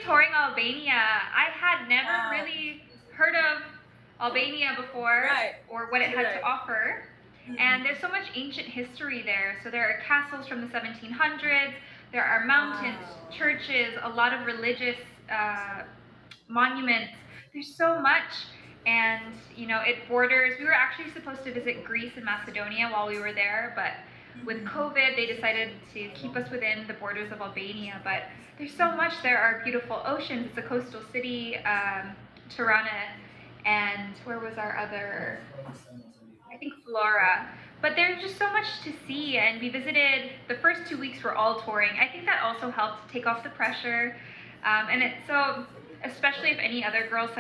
touring Albania. I had never Wow. really heard of Albania before Right. or what it had to Right. offer. And there's so much ancient history there. So there are castles from the 1700s, there are mountains, Wow. churches, a lot of religious monuments. There's so much. And, you know, it borders, we were actually supposed to visit Greece and Macedonia while we were there, but with COVID, they decided to keep us within the borders of Albania. But there's so much. There are beautiful oceans. It's a coastal city, Tirana, and where was our other? I think Flora. But there's just so much to see, and we visited. The first 2 weeks were all touring. I think that also helped take off the pressure, and it's so. Especially if any other girls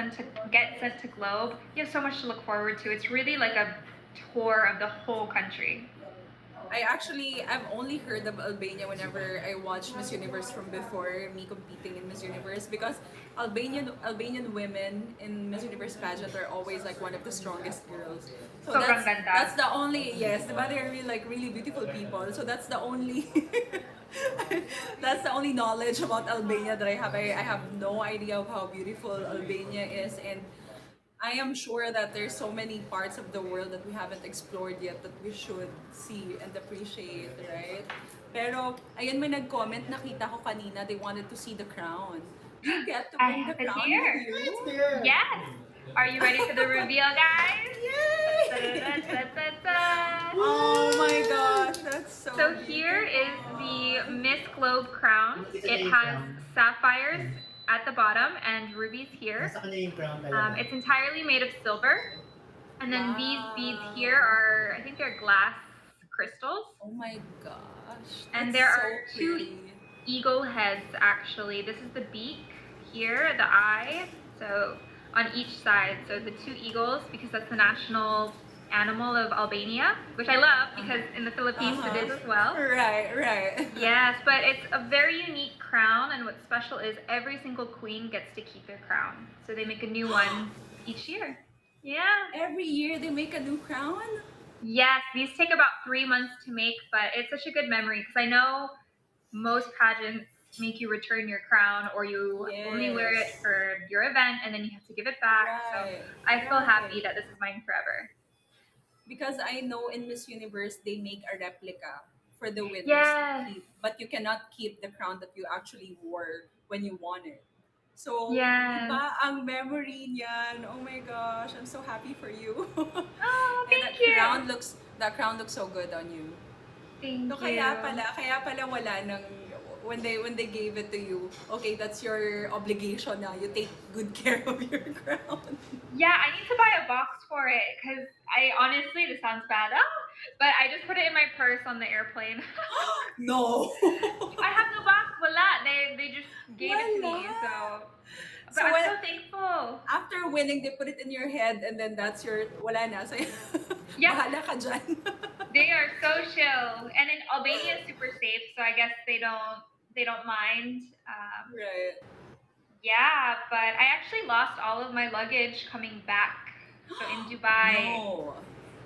get sent to Globe, you have so much to look forward to. It's really like a tour of the whole country. I've only heard of Albania whenever I watched Miss Universe from before me competing in Miss Universe, because Albanian women in Miss Universe pageant are always like one of the strongest girls. So Sobrang that's ganda. the only, yes, but they're really like really beautiful people. So that's the only that's the only knowledge about Albania that I have. I have no idea of how beautiful Albania is, and I am sure that there's so many parts of the world that we haven't explored yet that we should see and appreciate, right? Pero, ayun, may nag-comment, nakita ko kanina, they wanted to see the crown. Do you get to I bring the have it crown with here. you? Yes. Are you ready for the reveal, guys? Yay! Da-da-da-da-da-da. Oh my gosh, that's so So here is the Miss Globe crown. It has sapphires at the bottom and rubies here. It's entirely made of silver. And then these beads here are, I think they're glass crystals. Oh my gosh, And that's there so are two pretty. eagle heads actually. This is the beak here, the eye, so on each side. So the two eagles, because that's the national animal of Albania, which I love because in the Philippines it is as well. Right, right. Yes, but it's a very unique crown, and what's special is every single queen gets to keep their crown. So they make a new one each year. Yeah. Every year they make a new crown? Yes, these take about 3 months to make, but it's such a good memory because I know most pageants make you return your crown, or you only wear it Yes. for your event and then you have to give it back. So Right. I feel happy Right. that this is mine forever. Because I know in Miss Universe they make a replica for the winners to Yes, keep, but you cannot keep the crown that you actually wore when you won it. So, di yes. ba, ang memory niyan, oh my gosh, I'm so happy for you. Oh, And thank you. that crown looks so good on you. So Thank you. kaya pala wala nang when they gave it to you. Okay, that's your obligation now. You take good care of your crown. Yeah, I need to buy a box for it because I honestly, this sounds bad, but I just put it in my purse on the airplane. No. I have no box, wala. They just gave it to me, Wala. so. But So I'm when so thankful. after winning, they put it in your head, and then that's your wala na. So Yep, bahala ka dyan. they are so chill, and in Albania is super safe, so I guess they don't mind. Right. Yeah, but I actually lost all of my luggage coming back. So in Dubai, No.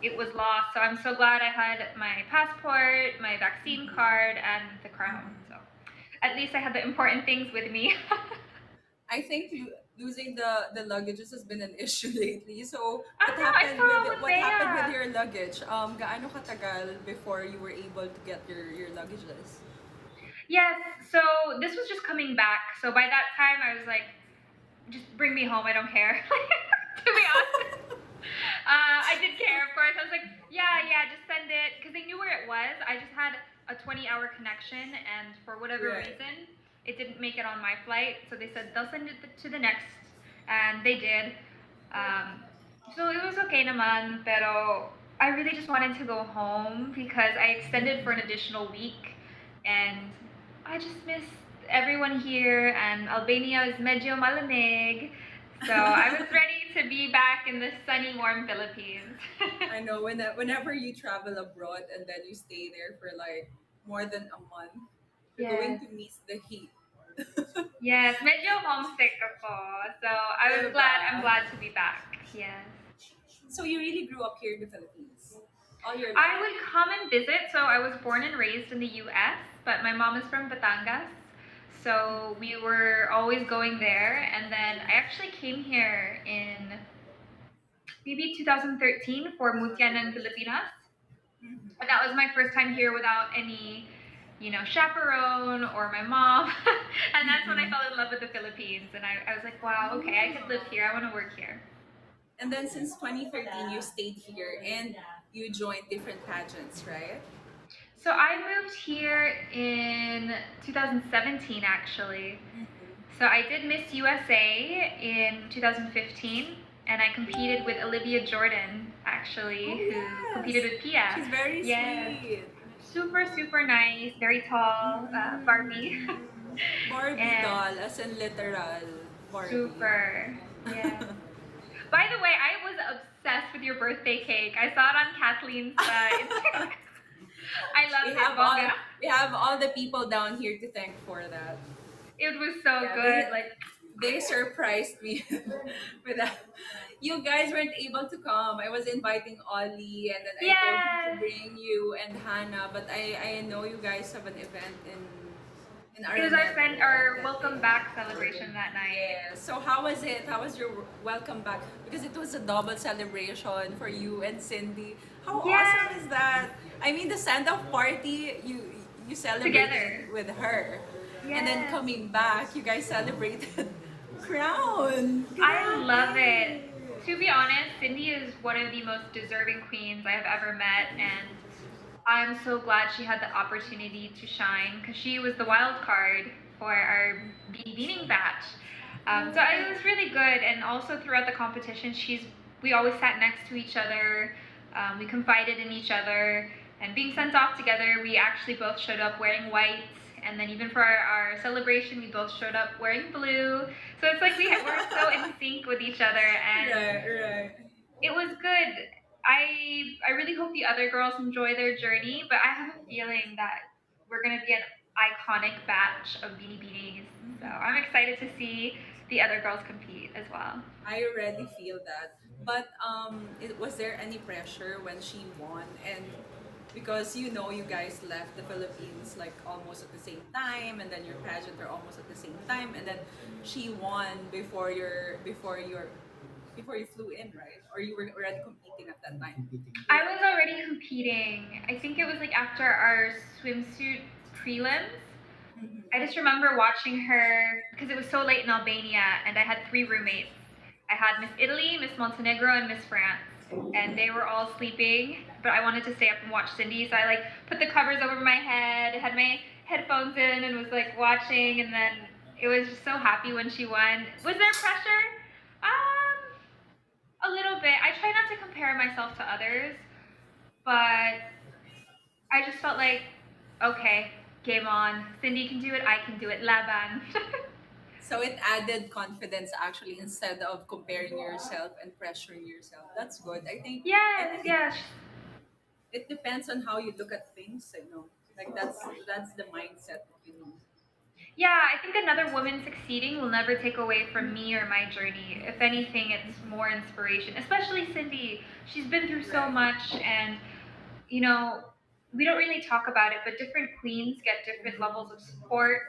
it was lost. So I'm so glad I had my passport, my vaccine card, and the crown. So at least I had the important things with me. I think losing the luggages has been an issue lately. So I don't know. I saw with what happened with Bea. your luggage? Gaano katagal before you were able to get your luggages? Yes. So this was just coming back. So by that time, I was like, just bring me home. I don't care. To be honest. I did care, of course. I was like, yeah, just send it. Because they knew where it was. I just had a 20-hour connection, and for whatever Right. reason, it didn't make it on my flight. So they said they'll send it to the next, and they did. So it was okay naman, pero I really just wanted to go home because I extended for an additional week, and I just miss everyone here, and Albania is medyo malamig. So I was ready to be back in the sunny, warm Philippines. I know whenever you travel abroad and then you stay there for like more than a month, you're going Yes. to miss the heat. Yes, medyo homesick ako. So I'm Diba? glad to be back. Yes. So you really grew up here in the Philippines all your I life. would come and visit. So I was born and raised in the US, but my mom is from Batangas. So we were always going there, and then I actually came here in maybe 2013 for Mutianan Filipinas. Mhm. And that was my first time here without any, chaperone or my mom. And that's when I Mhm. fell in love with the Philippines. And I was like, wow, okay, I could live here. I want to work here. And then since 2013, you stayed here and you joined different pageants, right? So I moved here in 2017, actually. Mhm. So I did Miss USA in 2015, and I competed with Olivia Jordan, Oh actually, who competed yes, with Pia. she's very Yes, sweet. super, super nice, very tall, Barbie. Mhm. Barbie And doll, as in literal Barbie. super, yeah. By the way, I was obsessed with your birthday cake. I saw it on Kathleen's Instagram. I we loved it, have all Bongga. we have all the people down here to thank for that. It was so Yeah, good. Like, they surprised me with that. You guys weren't able to come. I was inviting Ollie, and then I told him to yes, bring you and Hannah. But I know you guys have an event in it was our Araneta our that welcome day. back celebration that night. Yeah. So how was it? How was your welcome back? Because it was a double celebration for you and Cindy. How awesome Yes, is that? I mean, the send off party you celebrated together. with her, and then Yes, coming back, you guys celebrated crown. I love it. Grabe. To be honest, Cindy is one of the most deserving queens I have ever met, and I'm so glad she had the opportunity to shine because she was the wild card for our Binibining batch. So it was really good, and also throughout the competition, we always sat next to each other. We confided in each other, and being sent off together, we actually both showed up wearing white. And then even for our celebration, we both showed up wearing blue. So it's like we're so in sync with each other, and Right, right. it was good. I really hope the other girls enjoy their journey, but I have a feeling that we're gonna be an iconic batch of Beanie Beanies. So I'm excited to see the other girls compete as well. I already feel that. But was there any pressure when she won? And because you guys left the Philippines like almost at the same time, and then your pageant are almost at the same time, and then she won before you flew in, right? Or you were already competing at that time. I was already competing. I think it was like after our swimsuit prelims. I Mhm. just remember watching her because it was so late in Albania, and I had three roommates. I had Miss Italy, Miss Montenegro, and Miss France, and they were all sleeping. But I wanted to stay up and watch Cindy, so I like put the covers over my head, had my headphones in, and was like watching. And then it was just so happy when she won. Was there pressure? A little bit. I try not to compare myself to others, but I just felt like, okay, game on. Cindy can do it. I can do it. Laban. So it added confidence actually instead of comparing yourself and pressuring yourself. That's good. I yes, think yes. it depends on how you look at things, Like that's the mindset that you need. Yeah, I think another woman succeeding will never take away from me or my journey. If anything, it's more inspiration, especially Cindy. She's been through so Right. much, and, you know, we don't really talk about it, but different queens get different levels of support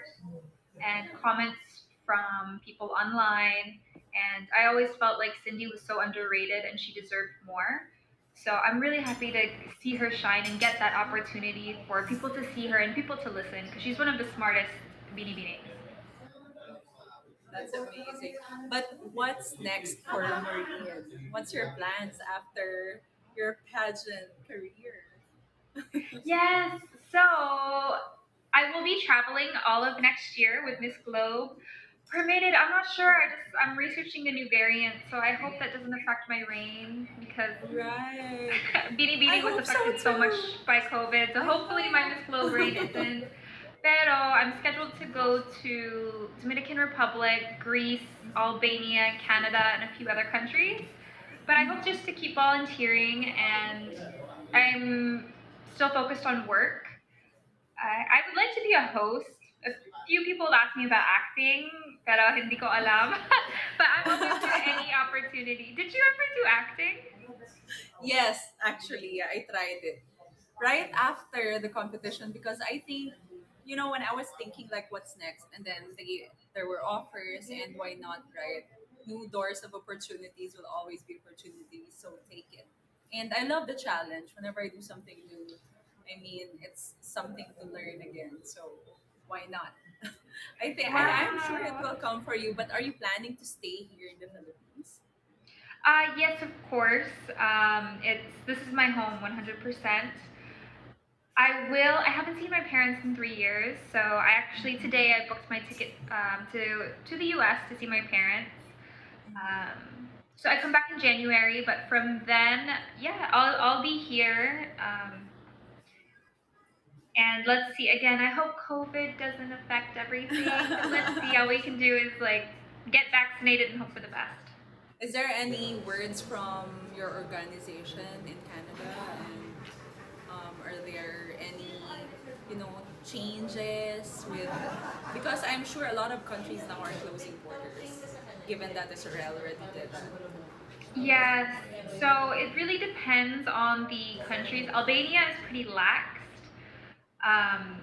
and comments from people online. And I always felt like Cindy was so underrated and she deserved more. So I'm really happy to see her shine and get that opportunity for people to see her and people to listen because she's one of the smartest Beanie Beanies. That's amazing. But what's next for Maureen? What's your plans after your pageant career? Yes, so I will be traveling all of next year with Miss Globe. Permitted, I'm not sure. I'm researching the new variant, so I hope that doesn't affect my reign because Right. Beanie I Beanie was hope so affected so much too. by COVID. So I hopefully my Miss Globe reign know. isn't. Pero I'm scheduled to go to Dominican Republic, Greece, Albania, Canada, and a few other countries. But I hope just to keep volunteering, and I'm still focused on work. I would like to be a host. A few people ask me about acting, pero hindi ko alam. But I'm open to any opportunity. Did you ever do acting? Yes, actually, yeah, I tried it right after the competition because I think when I was thinking like what's next, and then there were offers, and why not, right? New doors of opportunities will always be opportunities, so take it. And I love the challenge. Whenever I do something new, I mean, it's something to learn again. So why not? I'm sure it Wow. will come for you. But are you planning to stay here in the Philippines? Yes, of course. It's This is my home, 100%. I haven't seen my parents in 3 years, so I actually today I booked my ticket to the U.S. to see my parents. So I come back in January, but from then, yeah, I'll be here. And let's see again. I hope COVID doesn't affect everything. Let's see. All we can do is like get vaccinated and hope for the best. Is there any words from your organization in Canada? And are there any, changes with, because I'm sure a lot of countries now are closing borders, given that Israel already did. Yes. So it really depends on the countries. Albania is pretty laxed. Um,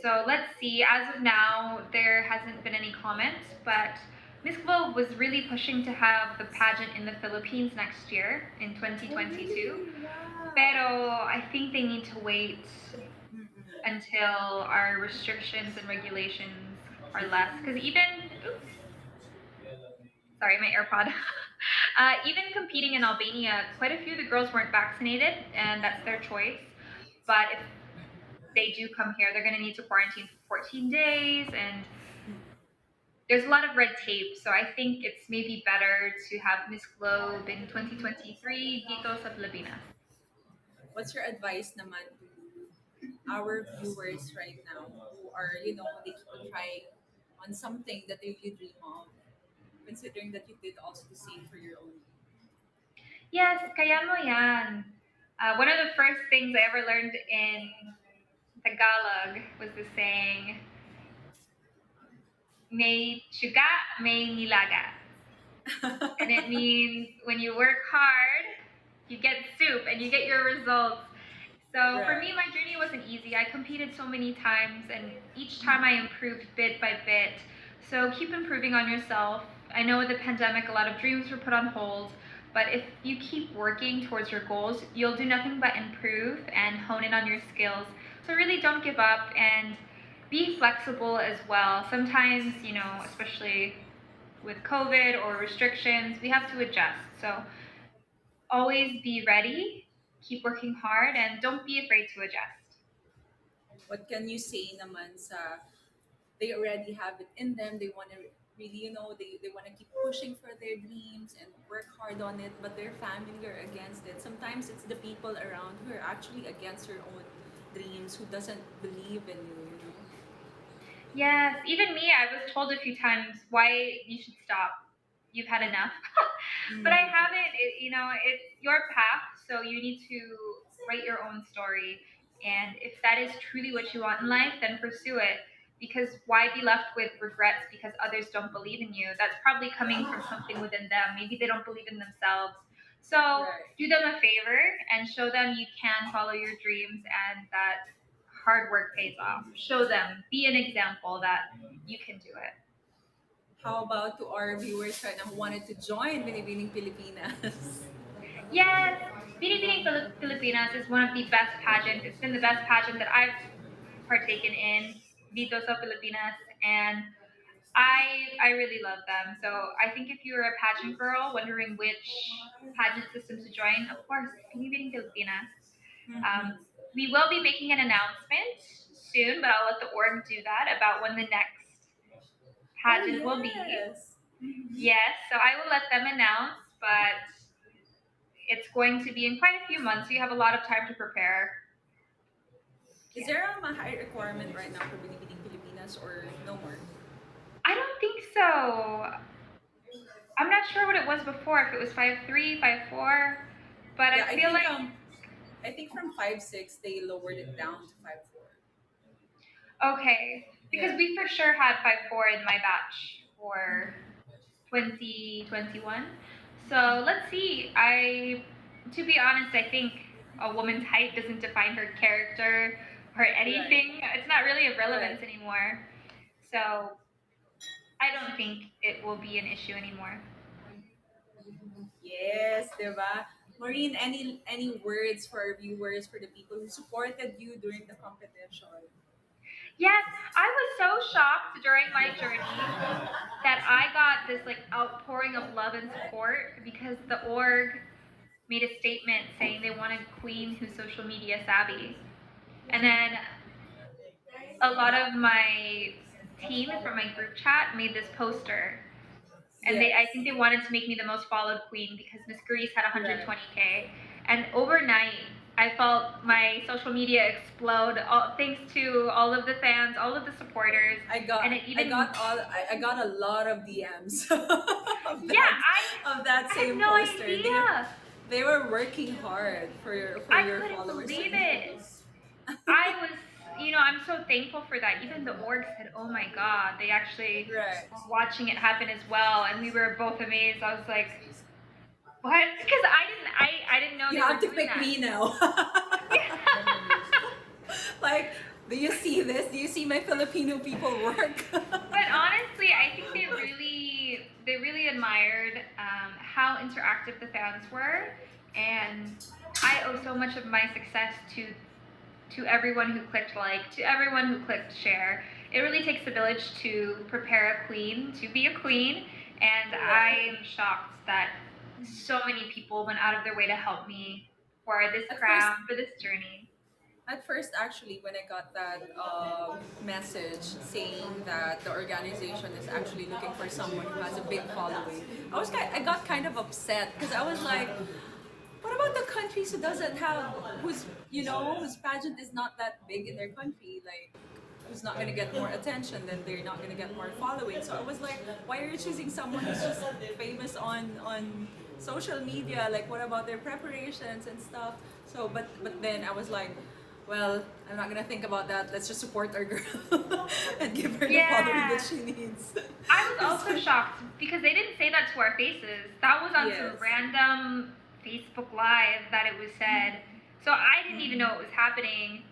so let's see. As of now, there hasn't been any comments, but Miss Globe was really pushing to have the pageant in the Philippines next year in Oh, 2022. really? Wow. Pero I think they need to wait until our restrictions and regulations are less. Because oops, sorry, my AirPod. Even competing in Albania, quite a few of the girls weren't vaccinated, and that's their choice. But if they do come here, they're going to need to quarantine for 14 days, and there's a lot of red tape. So I think it's maybe better to have Miss Globe in 2023 dito sa Pilipinas. What's your advice naman to our viewers right now who are, they keep on trying on something that they really dream of, considering that you did also the same for your own? Yes, kaya mo yan. One of the first things I ever learned in Tagalog was the saying, may tsuga, may nilaga. And it means when you work hard, you get soup and you get your results. So for me, Right. my journey wasn't easy. I competed so many times, and each time I improved bit by bit. So keep improving on yourself. I know with the pandemic, a lot of dreams were put on hold, but if you keep working towards your goals, you'll do nothing but improve and hone in on your skills. So really don't give up and be flexible as well. Sometimes, especially with COVID or restrictions, we have to adjust. So always be ready, keep working hard, and don't be afraid to adjust. What can you say naman sa they already have it in them, they want to really, they want to keep pushing for their dreams and work hard on it, but their family are against it. Sometimes it's the people around who are actually against your own dreams, who doesn't believe in you. Yes, even me, I was told a few times why you should stop. You've had enough. But I haven't. It's your path, so you need to write your own story. And if that is truly what you want in life, then pursue it. Because why be left with regrets because others don't believe in you? That's probably coming from something within them. Maybe they don't believe in themselves. So Right. do them a favor and show them you can follow your dreams and that hard work pays off. Show them, be an example that you can do it. How about to our viewers right now who wanted to join Binibining Filipinas? Yes, Binibining Filipinas is one of the best pageants. It's been the best pageant that I've partaken in, dito sa Pilipinas, and I really love them. So I think if you're a pageant girl wondering which pageant system to join, of course, Binibining Filipinas. Um, we will be making an announcement soon, but I'll let the org do that about when the next Oh, pageant will be. yes. Yes, so I will let them announce, but it's going to be in quite a few months, so you have a lot of time to prepare. Is Yes. there a high requirement right now for Binibining Filipinas or no more? I don't think so. I'm not sure what it was before, if it was 5'3", 5'4", but Yeah, I feel like I think from 5'6" they lowered it down to 5'4". okay, because Yeah. we for sure had 5'4" in my batch for 2021. So let's see. To be honest, I think a woman's height doesn't define her character. or Right. anything. It's not really of Right. relevance anymore. So I don't think it will be an issue anymore. Yes, diba? Maureen, any words for our viewers, for the people who supported you during the competition? Yes, I was so shocked during my journey that I got this like outpouring of love and support because the org made a statement saying they wanted queen who's social media savvy. And then a lot of my team from my group chat made this poster. And Yes. I think they wanted to make me the most followed queen because Miss Greece had Right. 120K. And overnight, I felt my social media explode, thanks to all of the fans, all of the supporters, and it even I got a lot of DMs of yeah, that I had same no poster. idea. They were working hard for I your couldn't followers to believe it. increase. I was, I'm so thankful for that. Even the org said, "Oh my God," they actually Right. were watching it happen as well, and we were both amazed. I was like, "What?" Because I didn't know You they were have to doing pick that. me now. Like, do you see this? Do you see my Filipino people work? But honestly, I think they really admired how interactive the fans were, and I owe so much of my success to everyone who clicked like, to everyone who clicked share. It really takes a village to prepare a queen to be a queen, and Right. I'm shocked that so many people went out of their way to help me for this At first, crown, for this journey. actually, when I got that message saying that the organization is actually looking for someone who has a big following, I got kind of upset because I was like, what about the countries who doesn't have, whose pageant is not that big in their country, like who's not gonna get more attention, then they're not gonna get more following. So I was like, why are you choosing someone who's just famous on social media? Like, what about their preparations and stuff? So, but then I was like, well, I'm not gonna think about that. Let's just support our girl and give her the following that Yeah. she needs. I was also shocked because they didn't say that to our faces. That was on some Yes. random Facebook Live that it was said. So I didn't even know it was happening.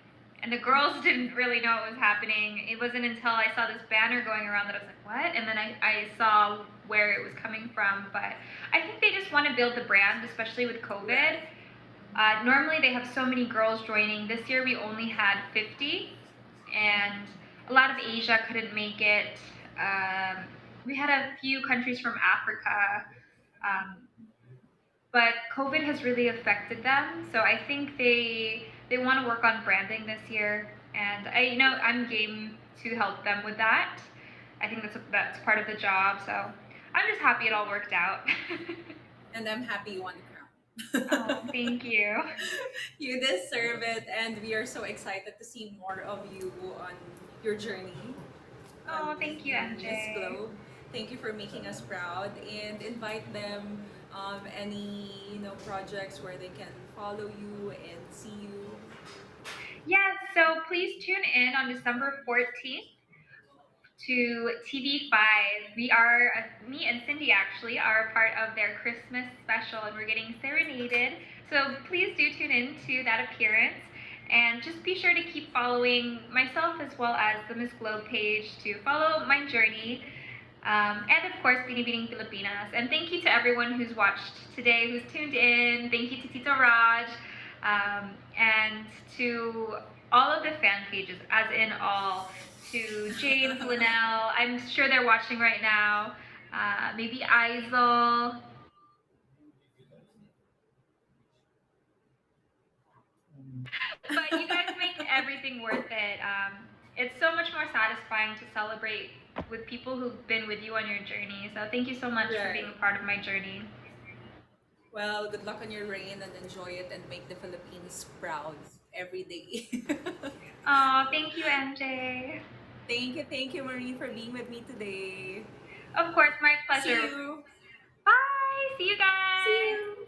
And the girls didn't really know it was happening. It wasn't until I saw this banner going around that I was like, what? And then I saw where it was coming from. But I think they just want to build the brand, especially with COVID. Right. Normally they have so many girls joining. This year we only had 50, and a lot of Asia couldn't make it. We had a few countries from Africa, um, but COVID has really affected them. So I think they want to work on branding this year, and I'm game to help them with that. I think that's part of the job. So I'm just happy it all worked out. And I'm happy you won the crown. Oh, thank you. You deserve it, and we are so excited to see more of you on your journey Oh, on thank you, Miss MJ. Globe. Thank you for making us proud, and invite them any projects where they can follow you and see you. Yes, so please tune in on December 14th to TV5. Me and Cindy actually are a part of their Christmas special and we're getting serenaded. So please do tune in to that appearance. And just be sure to keep following myself as well as the Miss Globe page to follow my journey. And of course, Binibining Filipinas. And thank you to everyone who's watched today, who's tuned in. Thank you to Tito Raj, and to all of the fan pages, as in all. To James, Linnell, I'm sure they're watching right now. Maybe Isel. But you guys make everything worth it. It's so much more satisfying to celebrate with people who've been with you on your journey. So thank you so much for being Right. a part of my journey. Well, good luck on your reign and enjoy it and make the Philippines proud every day. Oh, thank you, MJ. Thank you, Maureen, for being with me today. Of course, my See pleasure. you. Bye. See you See guys. you.